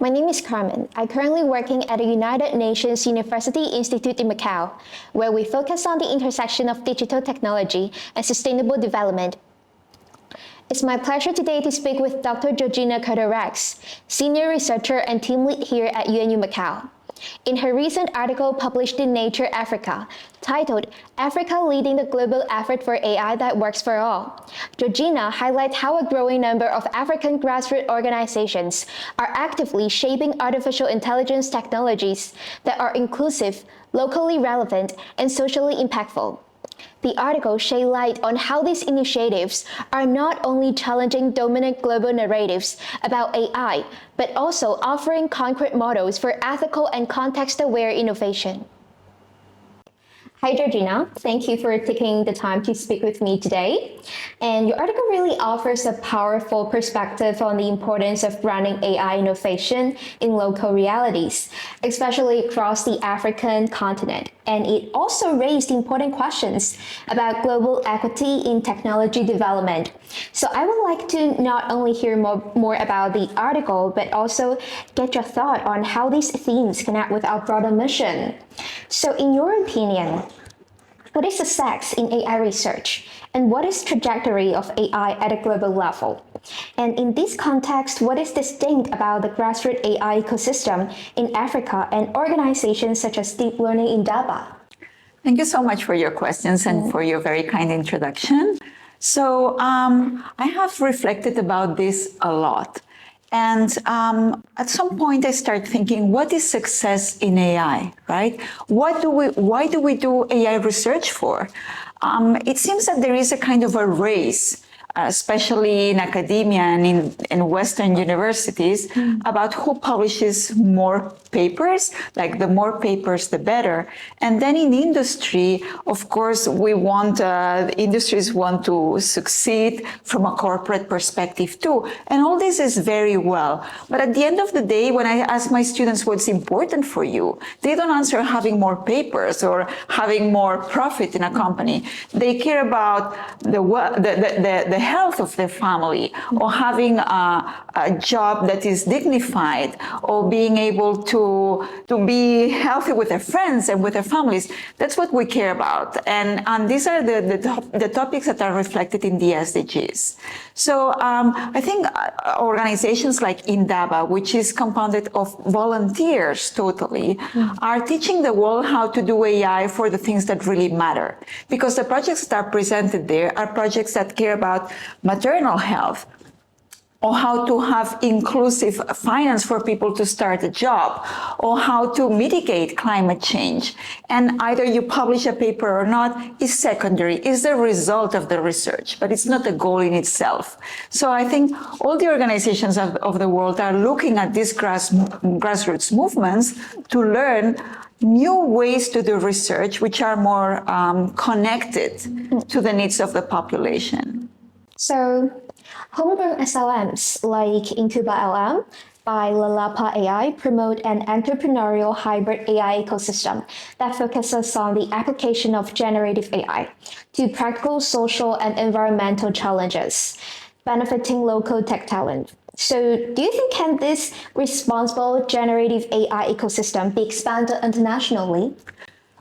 My name is Carmen. I'm currently working at the United Nations University Institute in Macau, where we focus on the intersection of digital technology and sustainable development. It's my pleasure today to speak with Dr. Georgina Curto, senior researcher and team lead here at UNU Macau. In her recent article published in Nature Africa, titled Africa Leading the Global Effort for AI That Works for All, Georgina highlights how a growing number of African grassroots organizations are actively shaping artificial intelligence technologies that are inclusive, locally relevant, and socially impactful. The article sheds light on how these initiatives are not only challenging dominant global narratives about AI, but also offering concrete models for ethical and context-aware innovation. Hi, Georgina. Thank you for taking the time to speak with me today. And your article really offers a powerful perspective on the importance of grounding AI innovation in local realities, especially across the African continent. And it also raised important questions about global equity in technology development. So I would like to not only hear more about the article, but also get your thought on how these themes connect with our broader mission. So in your opinion, what is success in AI research? And what is trajectory of AI at a global level? And in this context, what is distinct about the grassroots AI ecosystem in Africa and organizations such as Deep Learning Indaba? Thank you so much for your questions and for your very kind introduction. So I have reflected about this a lot. And at some point I start thinking, what is success in AI, right? Why do we do AI research for? It seems that there is a kind of a race, especially in academia and in Western universities, about who publishes more papers, like the more papers, the better. And then in industry, of course, industries want to succeed from a corporate perspective too. And all this is very well. But at the end of the day, when I ask my students what's important for you, they don't answer having more papers or having more profit in a company. They care about the health of their family, or having a job that is dignified, or being able to be healthy with their friends and with their families. That's what we care about. And these are the topics that are reflected in the SDGs. So I think organizations like Indaba, which is compounded of volunteers totally, are teaching the world how to do AI for the things that really matter. Because the projects that are presented there are projects that care about maternal health, or how to have inclusive finance for people to start a job, or how to mitigate climate change. And either you publish a paper or not is secondary, is the result of the research, but it's not a goal in itself. So I think all the organizations of the world are looking at these grassroots movements to learn new ways to do research which are more connected to the needs of the population. So homegrown SLMs like Incuba LM by Lalapa AI promote an entrepreneurial hybrid AI ecosystem that focuses on the application of generative AI to practical social and environmental challenges, benefiting local tech talent. So do you think can this responsible generative AI ecosystem be expanded internationally?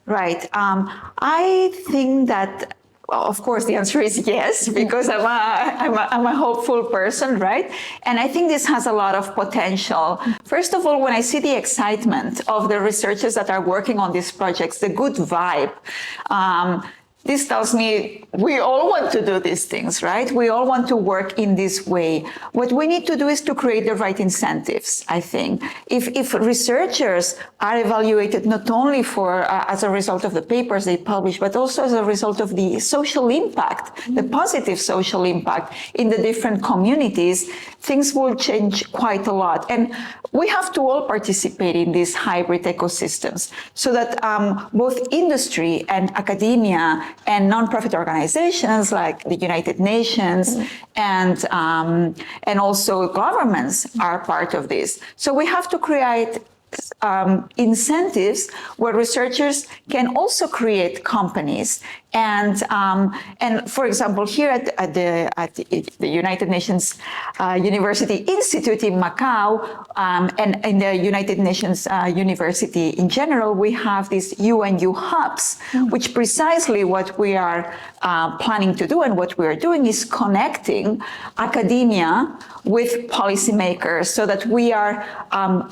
Right. I think that, well, of course, the answer is yes, because I'm a hopeful person, right? And I think this has a lot of potential. First of all, when I see the excitement of the researchers that are working on these projects, the good vibe, this tells me we all want to do these things, right? We all want to work in this way. What we need to do is to create the right incentives, I think. If researchers are evaluated not only for as a result of the papers they publish, but also as a result of the social impact, the positive social impact in the different communities, things will change quite a lot. And we have to all participate in these hybrid ecosystems so that both industry and academia and nonprofit organizations like the United Nations and also governments are part of this. So we have to create incentives where researchers can also create companies And for example, here at the United Nations University Institute in Macau, and in the United Nations University in general, we have these UNU hubs, which precisely what we are planning to do and what we are doing is connecting academia with policymakers so that we are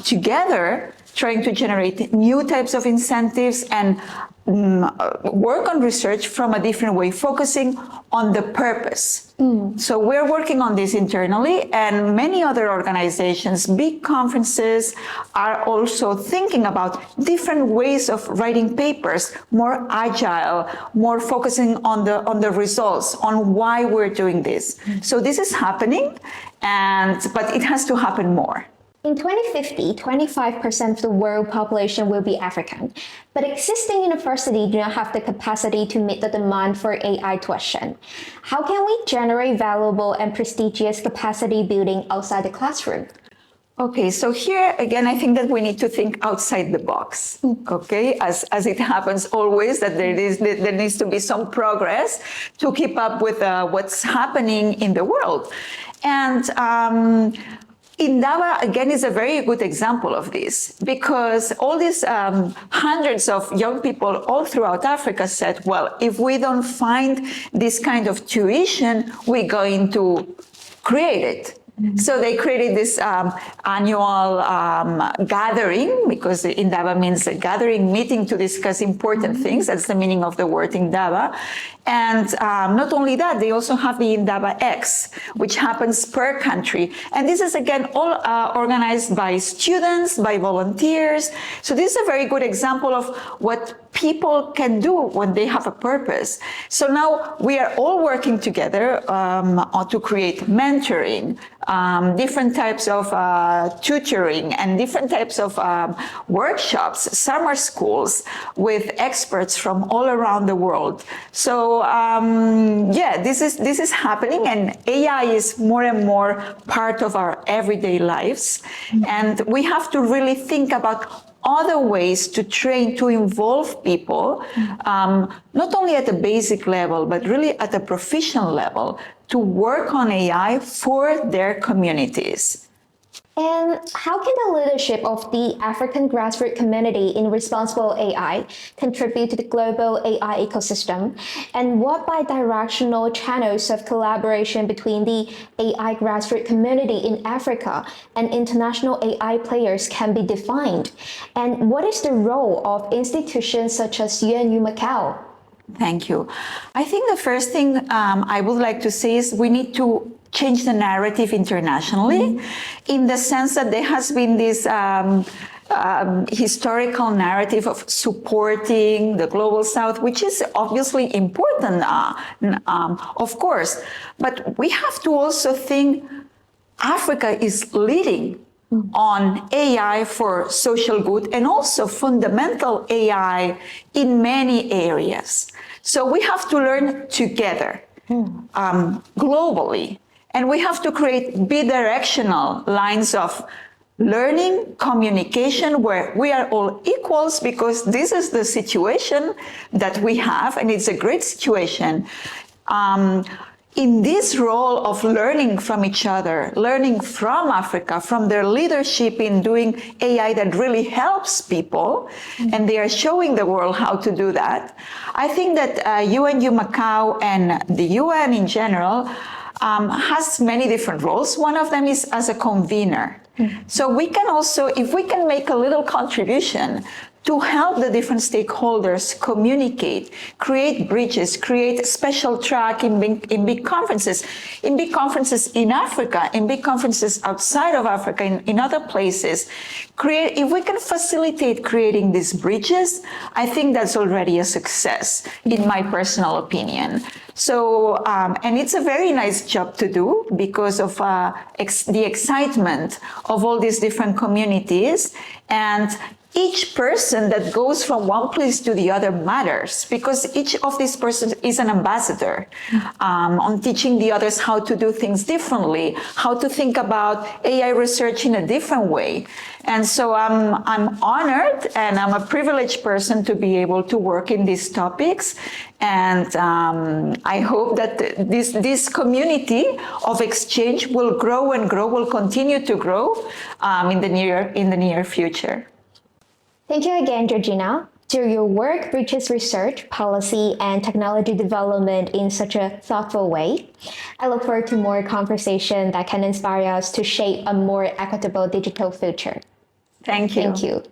together trying to generate new types of incentives and work on research from a different way, focusing on the purpose. So we're working on this internally, and many other organizations, big conferences, are also thinking about different ways of writing papers, more agile, more focusing on the results, on why we're doing this. So this is happening, but it has to happen more. In 2050, 25% of the world population will be African, but existing universities do not have the capacity to meet the demand for AI tuition. How can we generate valuable and prestigious capacity building outside the classroom? Okay, so here again, I think that we need to think outside the box. Okay, as it happens always, that there needs to be some progress to keep up with what's happening in the world, and Indaba, again, is a very good example of this, because all these hundreds of young people all throughout Africa said, well, if we don't find this kind of tuition, we're going to create it. So they created this annual gathering, because Indaba means a gathering, meeting to discuss important things. That's the meaning of the word Indaba. And not only that, they also have the Indaba X, which happens per country. And this is, again, all organized by students, by volunteers. So this is a very good example of what people can do when they have a purpose. So now we are all working together to create mentoring, different types of tutoring, and different types of workshops, summer schools with experts from all around the world. So yeah, this is happening, and AI is more and more part of our everyday lives. And we have to really think about other ways to train, to involve people, not only at the basic level, but really at the professional level, to work on AI for their communities. And how can the leadership of the African grassroots community in responsible AI contribute to the global AI ecosystem? And what bidirectional channels of collaboration between the AI grassroots community in Africa and international AI players can be defined? And what is the role of institutions such as UNU Macau? Thank you. I think the first thing I would like to say is we need to change the narrative internationally, in the sense that there has been this historical narrative of supporting the global south, which is obviously important, of course, but we have to also think Africa is leading on AI for social good, and also fundamental AI in many areas. So we have to learn together, globally. And we have to create bidirectional lines of learning, communication, where we are all equals, because this is the situation that we have, and it's a great situation. In this role of learning from each other, learning from Africa, from their leadership in doing AI that really helps people, and they are showing the world how to do that, I think that UNU Macau and the UN in general has many different roles. One of them is as a convener. So we can also, if we can make a little contribution to help the different stakeholders communicate, create bridges, create special track in big conferences in Africa, in big conferences outside of Africa, in other places. If we can facilitate creating these bridges, I think that's already a success, in my personal opinion. So, and it's a very nice job to do, because of the excitement of all these different communities. And each person that goes from one place to the other matters, because each of these persons is an ambassador on teaching the others how to do things differently, how to think about AI research in a different way. And so I'm honored and I'm a privileged person to be able to work in these topics. And I hope that this community of exchange will grow and grow, will continue to grow in the near future. Thank you again, Georgina. Your work bridges research, policy, and technology development in such a thoughtful way. I look forward to more conversation that can inspire us to shape a more equitable digital future. Thank you. Thank you.